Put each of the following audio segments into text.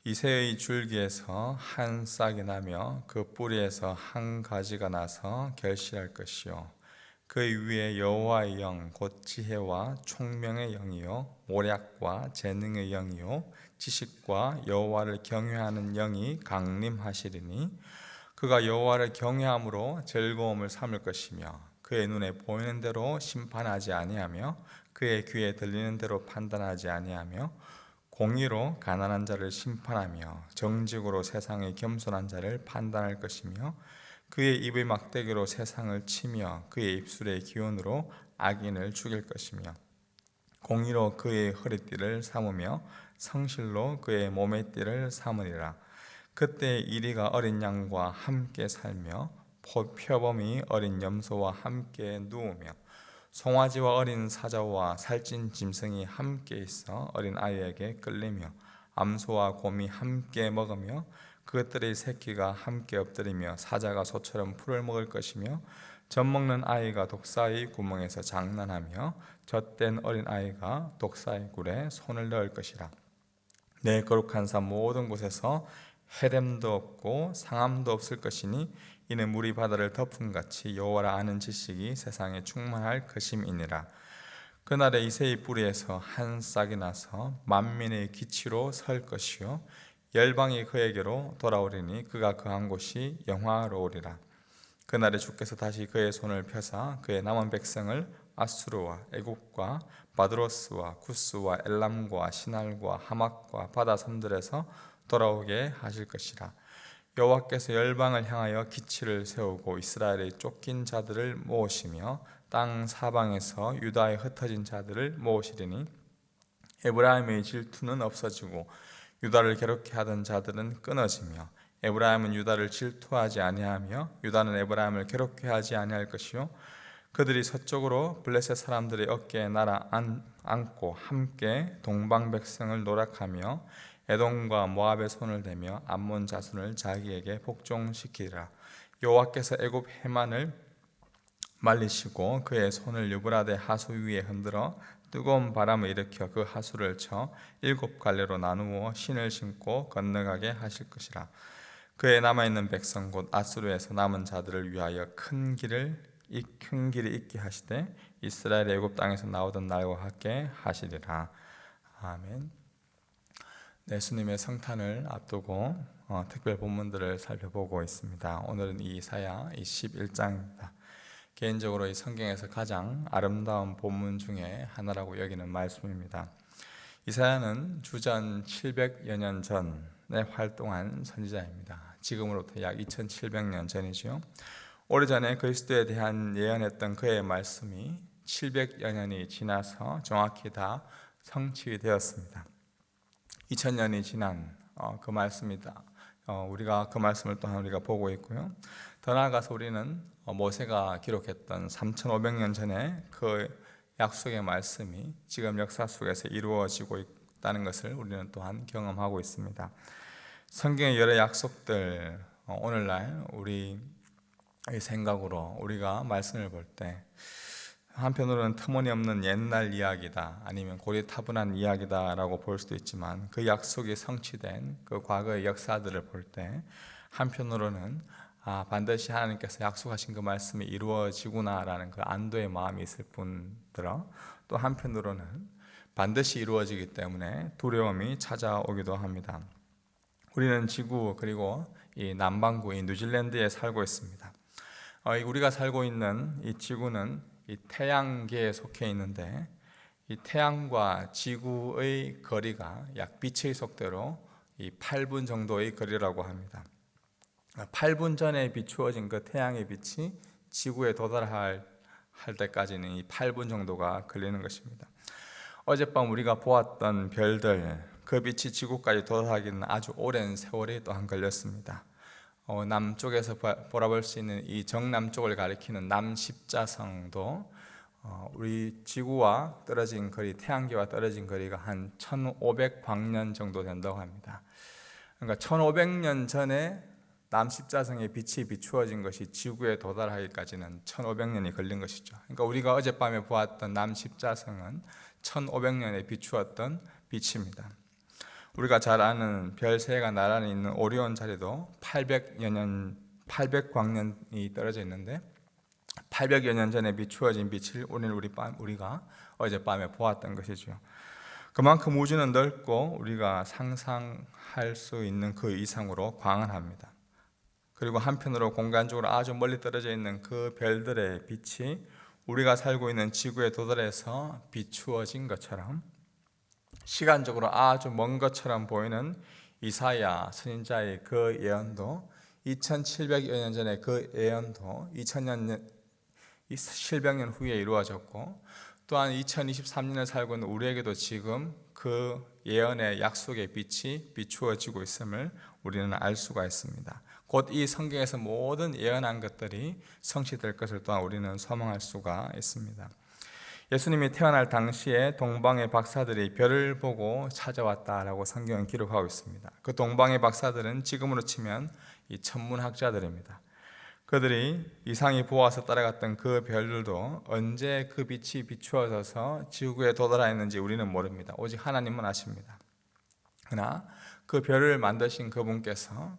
이새의 줄기에서 한 싹이 나며 그 뿌리에서 한 가지가 나서 결실할 것이요 그 위에 여호와의 영 곧 지혜와 총명의 영이요 모략과 재능의 영이요 지식과 여호와를 경외하는 영이 강림하시리니 그가 여호와를 경외함으로 즐거움을 삼을 것이며 그의 눈에 보이는 대로 심판하지 아니하며 그의 귀에 들리는 대로 판단하지 아니하며 공의로 가난한 자를 심판하며 정직으로 세상의 겸손한 자를 판단할 것이며 그의 입의 막대기로 세상을 치며 그의 입술의 기운으로 악인을 죽일 것이며 공의로 그의 허리띠를 삼으며 성실로 그의 몸의 띠를 삼으리라. 그때 이리가 어린 양과 함께 살며 표범이 어린 염소와 함께 누우며 송아지와 어린 사자와 살찐 짐승이 함께 있어 어린 아이에게 끌리며 암소와 곰이 함께 먹으며 그것들의 새끼가 함께 엎드리며 사자가 소처럼 풀을 먹을 것이며 젖먹는 아이가 독사의 구멍에서 장난하며 젖된 어린 아이가 독사의 굴에 손을 넣을 것이라. 내 거룩한 산 모든 곳에서 해됨도 없고 상함도 없을 것이니 이는 물이 바다를 덮음같이 여호와를 아는 지식이 세상에 충만할 것임이니라. 그날에 이새의 뿌리에서 한 싹이 나서 만민의 기치로 설 것이요 열방이 그에게로 돌아오리니 그가 거한 곳이 영화로우리라. 그날에 주께서 다시 그의 손을 펴사 그의 남은 백성을 아수르와 애굽과 바드로스와 구스와 엘람과 시날과 하막과 바다 섬들에서 돌아오게 하실 것이라. 여호와께서 열방을 향하여 기치를 세우고 이스라엘의 쫓긴 자들을 모으시며 땅 사방에서 유다에 흩어진 자들을 모으시리니 에브라임의 질투는 없어지고 유다를 괴롭게 하던 자들은 끊어지며 에브라임은 유다를 질투하지 아니하며 유다는 에브라임을 괴롭게 하지 아니할 것이요 그들이 서쪽으로 블레셋 사람들의 어깨에 날아 앉고 함께 동방 백성을 노력하며 에돔과 모압의 손을 대며 암몬 자손을 자기에게 복종시키리라. 여호와께서 애굽 해만을 말리시고 그의 손을 유브라데 하수 위에 흔들어 뜨거운 바람을 일으켜 그 하수를 쳐 7갈래로 나누어 신을 신고 건너가게 하실 것이라. 그의 남아있는 백성 곧 아수르에서 남은 자들을 위하여 큰 길이 있게 하시되 이스라엘 애굽 땅에서 나오던 날과 같게 하시리라. 아멘. 예수님의 성탄을 앞두고 특별 본문들을 살펴보고 있습니다. 오늘은 이사야 11장입니다. 개인적으로 이 성경에서 가장 아름다운 본문 중에 하나라고 여기는 말씀입니다. 이사야는 주전 700여 년 전에 활동한 선지자입니다. 지금으로부터 약 2700년 전이죠. 오래전에 그리스도에 대한 예언했던 그의 말씀이 700여 년이 지나서 정확히 다 성취되었습니다. 2000년이 지난 그 말씀이다. 우리가 그 말씀을 또한 우리가 보고 있고요. 더 나아가서 우리는 모세가 기록했던 3500년 전에 그 약속의 말씀이 지금 역사 속에서 이루어지고 있다는 것을 우리는 또한 경험하고 있습니다. 성경의 여러 약속들, 오늘날 우리의 생각으로 우리가 말씀을 볼 때 한편으로는 터무니없는 옛날 이야기다, 아니면 고리타분한 이야기다라고 볼 수도 있지만 그 약속이 성취된 그 과거의 역사들을 볼 때 한편으로는 반드시 하나님께서 약속하신 그 말씀이 이루어지구나라는 그 안도의 마음이 있을 뿐더러 또 한편으로는 반드시 이루어지기 때문에 두려움이 찾아오기도 합니다. 우리는 지구 그리고 이 남반구 이 뉴질랜드에 살고 있습니다. 우리가 살고 있는 이 지구는 이 태양계에 속해 있는데 이 태양과 지구의 거리가 약 빛의 속도로 이 8분 정도의 거리라고 합니다. 8분 전에 비추어진 그 태양의 빛이 지구에 도달할 때까지는 이 8분 정도가 걸리는 것입니다. 어젯밤 우리가 보았던 별들, 그 빛이 지구까지 도달하기는 아주 오랜 세월이 또한 걸렸습니다. 남쪽에서 바라볼 수 있는 이 정남쪽을 가리키는 남십자성도 우리 지구와 떨어진 거리, 태양계와 떨어진 거리가 한 1500광년 정도 된다고 합니다. 그러니까 1500년 전에 남십자성의 빛이 비추어진 것이 지구에 도달하기까지는 1500년이 걸린 것이죠. 그러니까 우리가 어젯밤에 보았던 남십자성은 1500년에 비추었던 빛입니다. 우리가 잘 아는 별세가 나란히 있는 오리온 자리도 800광년이 떨어져 있는데 800여 년 전에 비추어진 빛을 우리가 어젯밤에 보았던 것이죠. 그만큼 우주는 넓고 우리가 상상할 수 있는 그 이상으로 광활합니다. 그리고 한편으로 공간적으로 아주 멀리 떨어져 있는 그 별들의 빛이 우리가 살고 있는 지구에 도달해서 비추어진 것처럼 시간적으로 아주 먼 것처럼 보이는 이사야 선지자의 그 예언도 2700여 년 전에 그 예언도 700년 후에 이루어졌고, 또한 2023년을 살고 있는 우리에게도 지금 그 예언의 약속의 빛이 비추어지고 있음을 우리는 알 수가 있습니다. 곧 이 성경에서 모든 예언한 것들이 성취될 것을 또한 우리는 소망할 수가 있습니다. 예수님이 태어날 당시에 동방의 박사들이 별을 보고 찾아왔다라고 성경은 기록하고 있습니다. 그 동방의 박사들은 지금으로 치면 이 천문학자들입니다. 그들이 이상이 보아서 따라갔던 그 별들도 언제 그 빛이 비추어져서 지구에 도달하였는지 우리는 모릅니다. 오직 하나님은 아십니다. 그러나 그 별을 만드신 그분께서,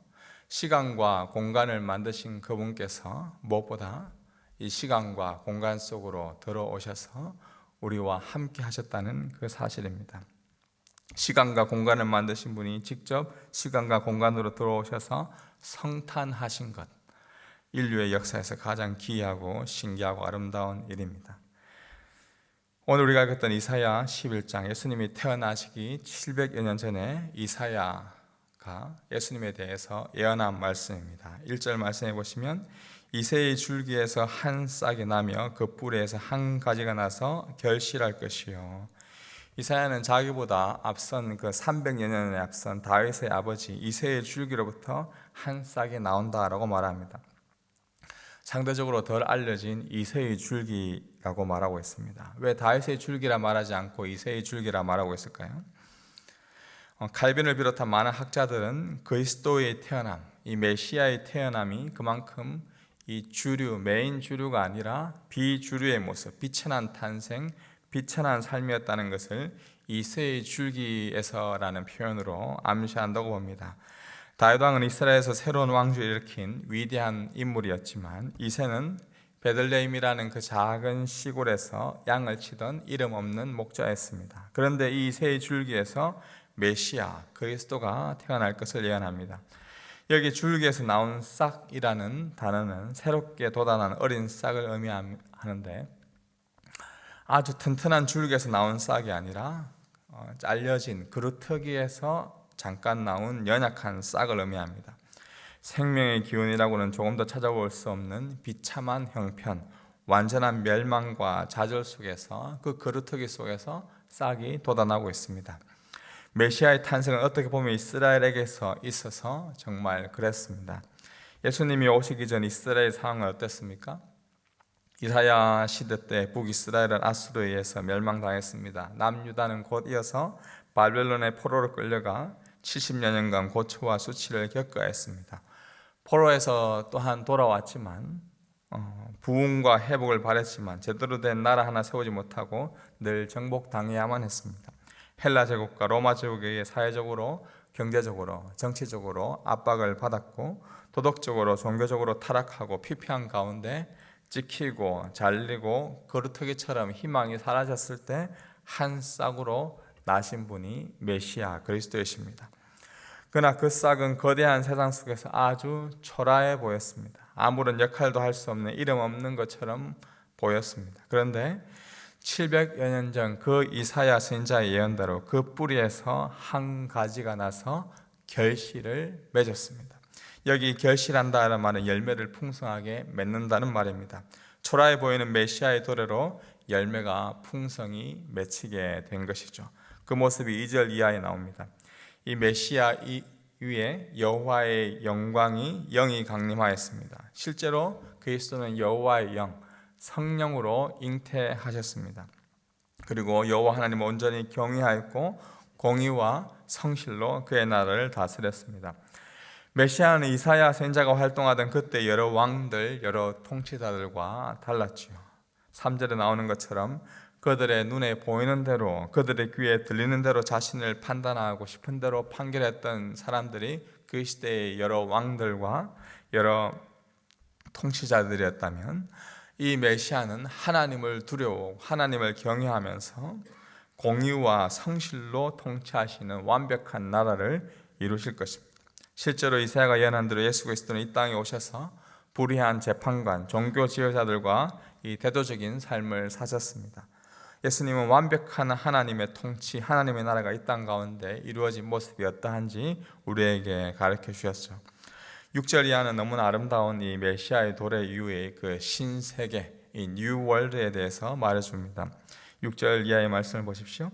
시간과 공간을 만드신 그분께서 무엇보다 이 시간과 공간 속으로 들어오셔서 우리와 함께 하셨다는 그 사실입니다. 시간과 공간을 만드신 분이 직접 시간과 공간으로 들어오셔서 성탄하신 것, 인류의 역사에서 가장 기이하고 신기하고 아름다운 일입니다. 오늘 우리가 읽었던 이사야 11장, 예수님이 태어나시기 700여 년 전에 이사야가 예수님에 대해서 예언한 말씀입니다. 1절 말씀해 보시면 이새의 줄기에서 한 싹이 나며 그 뿌리에서 한 가지가 나서 결실할 것이요. 이사야는 자기보다 앞선 그 300여 년에 앞선 다윗의 아버지 이새의 줄기로부터 한 싹이 나온다라고 말합니다. 상대적으로 덜 알려진 이새의 줄기라고 말하고 있습니다. 왜 다윗의 줄기라 말하지 않고 이새의 줄기라 말하고 있을까요? 칼빈을 비롯한 많은 학자들은 그리스도의 태어남, 이 메시아의 태어남이 그만큼 이 주류, 메인 주류가 아니라 비주류의 모습, 비천한 탄생, 비천한 삶이었다는 것을 이새의 줄기에서라는 표현으로 암시한다고 봅니다. 다윗 왕은 이스라엘에서 새로운 왕조를 일으킨 위대한 인물이었지만 이새는 베들레헴이라는 그 작은 시골에서 양을 치던 이름 없는 목자였습니다. 그런데 이 이새의 줄기에서 메시아, 그리스도가 태어날 것을 예언합니다. 여기 줄기에서 나온 싹이라는 단어는 새롭게 돋아난 어린 싹을 의미하는데, 아주 튼튼한 줄기에서 나온 싹이 아니라 잘려진 그루터기에서 잠깐 나온 연약한 싹을 의미합니다. 생명의 기운이라고는 조금 더 찾아볼 수 없는 비참한 형편, 완전한 멸망과 좌절 속에서, 그 그루터기 속에서 싹이 돋아나고 있습니다. 메시아의 탄생은 어떻게 보면 이스라엘에게서 있어서 정말 그랬습니다. 예수님이 오시기 전 이스라엘 상황은 어땠습니까? 이사야 시대 때 북이스라엘은 아수르에 의해서 멸망당했습니다. 남유다는 곧 이어서 바벨론의 포로로 끌려가 70여 년간 고초와 수치를 겪어야 했습니다. 포로에서 또한 돌아왔지만 부흥과 회복을 바랬지만 제대로 된 나라 하나 세우지 못하고 늘 정복당해야만 했습니다. 헬라 제국과 로마 제국에 의해 사회적으로, 경제적으로, 정치적으로 압박을 받았고 도덕적으로, 종교적으로 타락하고 피폐한 가운데 찍히고 잘리고 그루터기처럼 희망이 사라졌을 때 한 싹으로 나신 분이 메시아 그리스도이십니다. 그러나 그 싹은 거대한 세상 속에서 아주 초라해 보였습니다. 아무런 역할도 할 수 없는, 이름 없는 것처럼 보였습니다. 그런데 700여 년 전 그 이사야 선지자의 예언대로 그 뿌리에서 한 가지가 나서 결실을 맺었습니다. 여기 결실한다는 말은 열매를 풍성하게 맺는다는 말입니다. 초라해 보이는 메시아의 도래로 열매가 풍성히 맺히게 된 것이죠. 그 모습이 2절 이하에 나옵니다. 이 메시아 위에 여호와의 영광이 영이 강림하였습니다. 실제로 그리스도는 여호와의 영, 성령으로 잉태하셨습니다. 그리고 여호와 하나님을 온전히 경외하였고 공의와 성실로 그의 나라를 다스렸습니다. 메시아는 이사야 선지자가 활동하던 그때 여러 왕들, 여러 통치자들과 달랐지요. 3절에 나오는 것처럼 그들의 눈에 보이는 대로, 그들의 귀에 들리는 대로 자신을 판단하고 싶은 대로 판결했던 사람들이 그 시대의 여러 왕들과 여러 통치자들이었다면, 이 메시아는 하나님을 두려워 하나님을 경외하면서 공의와 성실로 통치하시는 완벽한 나라를 이루실 것입니다. 실제로 이사야가 예언한 대로 예수 그리스도는 이 땅에 오셔서 불의한 재판관, 종교 지도자들과 이 대도적인 삶을 사셨습니다. 예수님은 완벽한 하나님의 통치, 하나님의 나라가 이 땅 가운데 이루어진 모습이 어떠한지 우리에게 가르쳐 주셨죠. 6절 이하는 너무나 아름다운 이 메시아의 도래 이후의 그 신세계, 이 뉴월드에 대해서 말해줍니다. 6절 이하의 말씀을 보십시오.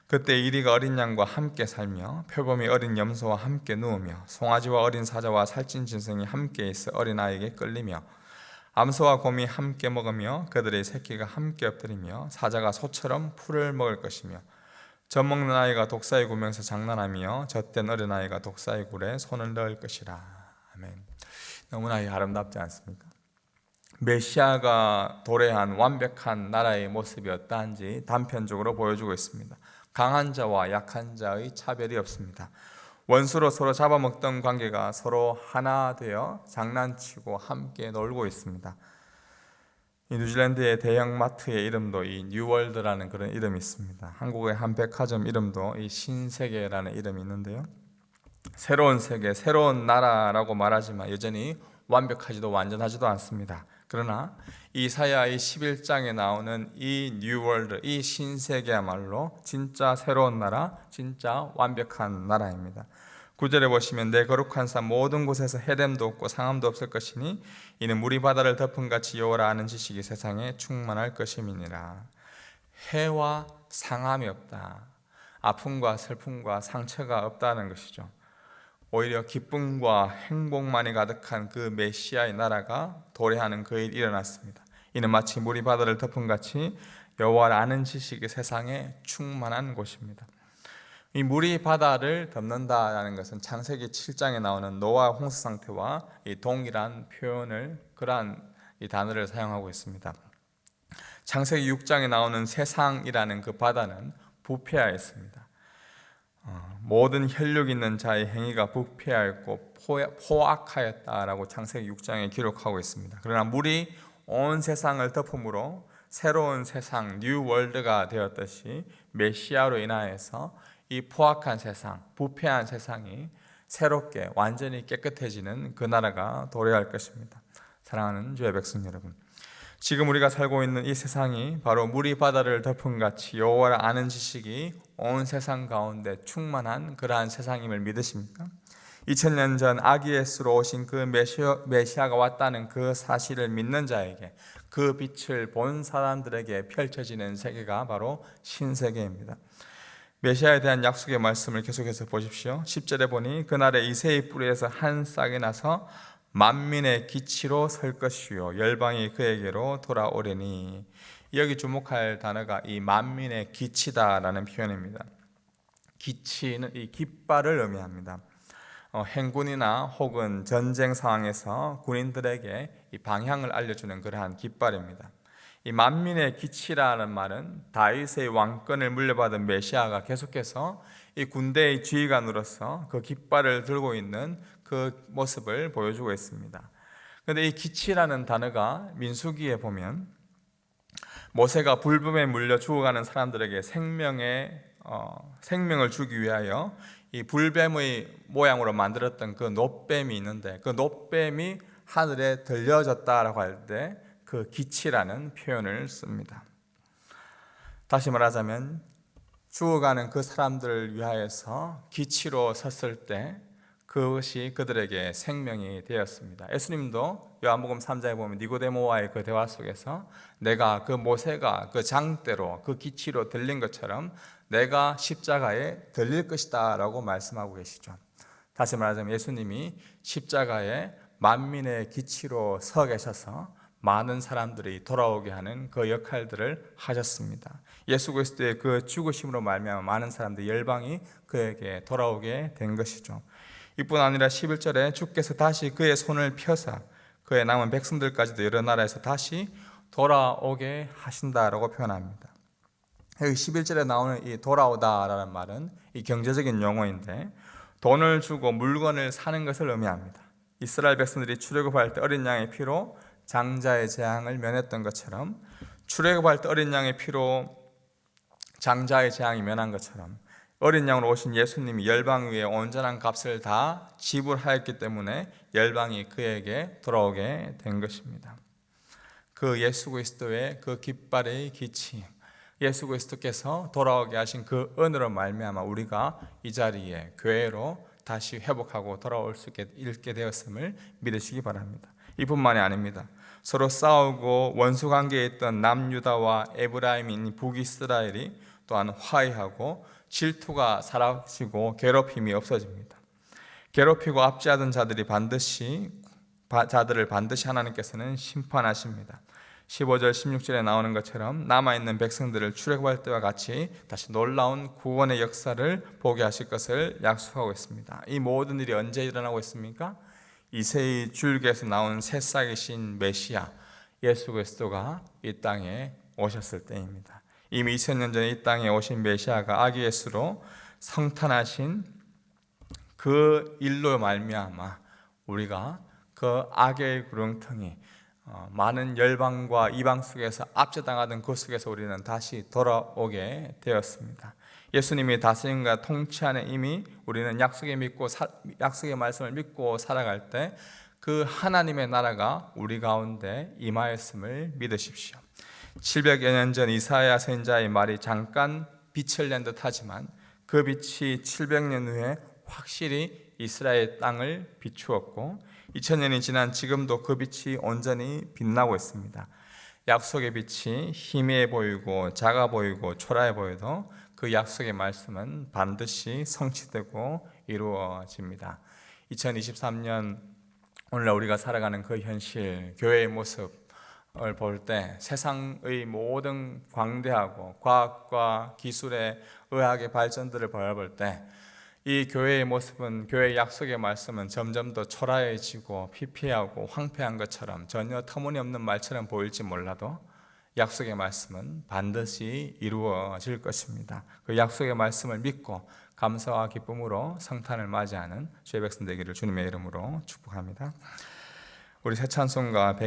그때 이리가 어린 양과 함께 살며 표범이 어린 염소와 함께 누우며 송아지와 어린 사자와 살찐 짐승이 함께 있어 어린아이에게 끌리며 암소와 곰이 함께 먹으며 그들의 새끼가 함께 엎드리며 사자가 소처럼 풀을 먹을 것이며 젖 먹는 아이가 독사의 구멍에서 장난하며 젖된 어린아이가 독사의 굴에 손을 넣을 것이라. 아멘. 너무나 아름답지 않습니까? 메시아가 도래한 완벽한 나라의 모습이 어떠한지 단편적으로 보여주고 있습니다. 강한 자와 약한 자의 차별이 없습니다. 원수로 서로 잡아먹던 관계가 서로 하나 되어 장난치고 함께 놀고 있습니다. 이 뉴질랜드의 대형마트의 이름도 이 뉴월드라는 그런 이름이 있습니다. 한국의 한 백화점 이름도 이 신세계라는 이름이 있는데요. 새로운 세계, 새로운 나라라고 말하지만 여전히 완벽하지도 완전하지도 않습니다. 그러나 이사야의 11장에 나오는 이 뉴월드, 이 신세계야말로 진짜 새로운 나라, 진짜 완벽한 나라입니다. 9절에 보시면 내 거룩한 산 모든 곳에서 해됨도 없고 상함도 없을 것이니 이는 물이 바다를 덮은 같이 여호와라 아는 지식이 세상에 충만할 것임이니라. 해와 상함이 없다. 아픔과 슬픔과 상처가 없다는 것이죠. 오히려 기쁨과 행복만이 가득한 그 메시아의 나라가 도래하는 그 일이 일어났습니다. 이는 마치 물이 바다를 덮은 같이 여호와를 아는 지식이 세상에 충만한 곳입니다. 이 물이 바다를 덮는다라는 것은 창세기 7장에 나오는 노아 홍수 상태와 이 동일한 표현을, 그러한 이 단어를 사용하고 있습니다. 창세기 6장에 나오는 세상이라는 그 바다는 부패하였습니다. 모든 혈육 있는 자의 행위가 부패하였고 포악하였다라고 창세기 6장에 기록하고 있습니다. 그러나 물이 온 세상을 덮음으로 새로운 세상, 뉴 월드가 되었듯이 메시아로 인하여서 이 포악한 세상, 부패한 세상이 새롭게 완전히 깨끗해지는 그 나라가 도래할 것입니다. 사랑하는 주의 백성 여러분, 지금 우리가 살고 있는 이 세상이 바로 물이 바다를 덮은 같이 여호와를 아는 지식이 온 세상 가운데 충만한 그러한 세상임을 믿으십니까? 2000년 전 아기 예수로 오신 그 메시아가 왔다는 그 사실을 믿는 자에게, 그 빛을 본 사람들에게 펼쳐지는 세계가 바로 신세계입니다. 메시아에 대한 약속의 말씀을 계속해서 보십시오. 10절에 보니 그날에 이새의 뿌리에서 한 싹이 나서 만민의 기치로 설 것이요 열방이 그에게로 돌아오리니. 여기 주목할 단어가 이 만민의 기치다라는 표현입니다. 기치는 이 깃발을 의미합니다. 행군이나 혹은 전쟁 상황에서 군인들에게 이 방향을 알려주는 그러한 깃발입니다. 이 만민의 기치라는 말은 다윗의 왕권을 물려받은 메시아가 계속해서 이 군대의 지휘관으로서 그 깃발을 들고 있는 그 모습을 보여주고 있습니다. 그런데 이 기치라는 단어가 민수기에 보면 모세가 불뱀에 물려 죽어가는 사람들에게 생명을 주기 위하여 이 불뱀의 모양으로 만들었던 그 놋뱀이 있는데, 그 놋뱀이 하늘에 들려졌다라고 할 때 그 기치라는 표현을 씁니다. 다시 말하자면 죽어가는 그 사람들을 위하여서 기치로 섰을 때 그것이 그들에게 생명이 되었습니다. 예수님도 요한복음 3장에 보면 니고데모와의 그 대화 속에서 내가 그 모세가 그 장대로 그 기치로 들린 것처럼 내가 십자가에 들릴 것이다 라고 말씀하고 계시죠. 다시 말하자면 예수님이 십자가에 만민의 기치로 서 계셔서 많은 사람들이 돌아오게 하는 그 역할들을 하셨습니다. 예수 그리스도의 그 죽으심으로 말미암아 많은 사람들 열방이 그에게 돌아오게 된 것이죠. 이뿐 아니라 11절에 주께서 다시 그의 손을 펴사 그의 남은 백성들까지도 여러 나라에서 다시 돌아오게 하신다라고 표현합니다. 여기 11절에 나오는 이 돌아오다라는 말은 이 경제적인 용어인데 돈을 주고 물건을 사는 것을 의미합니다. 이스라엘 백성들이 출애굽할 때 어린 양의 피로 장자의 재앙을 면했던 것처럼 출애굽할 때 어린 양의 피로 장자의 재앙이 면한 것처럼 어린 양으로 오신 예수님이 열방 위에 온전한 값을 다 지불하였기 때문에 열방이 그에게 돌아오게 된 것입니다. 그 예수 그리스도의 그 깃발의 기치, 예수 그리스도께서 돌아오게 하신 그 은혜로 말미암아 우리가 이 자리에 교회로 다시 회복하고 돌아올 수 있게 되었음을 믿으시기 바랍니다. 이뿐만이 아닙니다. 서로 싸우고 원수 관계에 있던 남유다와 에브라임인 북이스라엘이 또한 화해하고 질투가 사라지고 괴롭힘이 없어집니다. 괴롭히고 압제하던 자들을 반드시 하나님께서는 심판하십니다. 15절 16절에 나오는 것처럼 남아있는 백성들을 출애굽할 때와 같이 다시 놀라운 구원의 역사를 보게 하실 것을 약속하고 있습니다. 이 모든 일이 언제 일어나고 있습니까? 이새의 줄기에서 나온 새싹이신 메시아 예수 그리스도가 이 땅에 오셨을 때입니다. 이미 2000년 전에 이 땅에 오신 메시아가 아기 예수로 성탄하신 그 일로 말미암아 우리가 그 악의 구렁텅이 많은 열방과 이방 속에서 압제당하던 그 속에서 우리는 다시 돌아오게 되었습니다. 예수님이 다스림과 통치 안에 이미 우리는 약속의 말씀을 믿고 살아갈 때 그 하나님의 나라가 우리 가운데 임하였음을 믿으십시오. 700여 년 전 이사야 선지자의 말이 잠깐 빛을 낸 듯하지만 그 빛이 700년 후에 확실히 이스라엘 땅을 비추었고 2000년이 지난 지금도 그 빛이 온전히 빛나고 있습니다. 약속의 빛이 희미해 보이고 작아 보이고 초라해 보여도 그 약속의 말씀은 반드시 성취되고 이루어집니다. 2023년 오늘날 우리가 살아가는 그 현실, 교회의 모습을 볼 때 세상의 모든 광대하고 과학과 기술의 의학의 발전들을 바라볼 때 이 교회의 모습은, 교회의 약속의 말씀은 점점 더 초라해지고 피폐하고 황폐한 것처럼 전혀 터무니없는 말처럼 보일지 몰라도 약속의 말씀은 반드시 이루어질 것입니다. 그 약속의 말씀을 믿고 감사와 기쁨으로 성탄을 맞이하는 주의 백성 되기를 주님의 이름으로 축복합니다. 우리 새 찬송가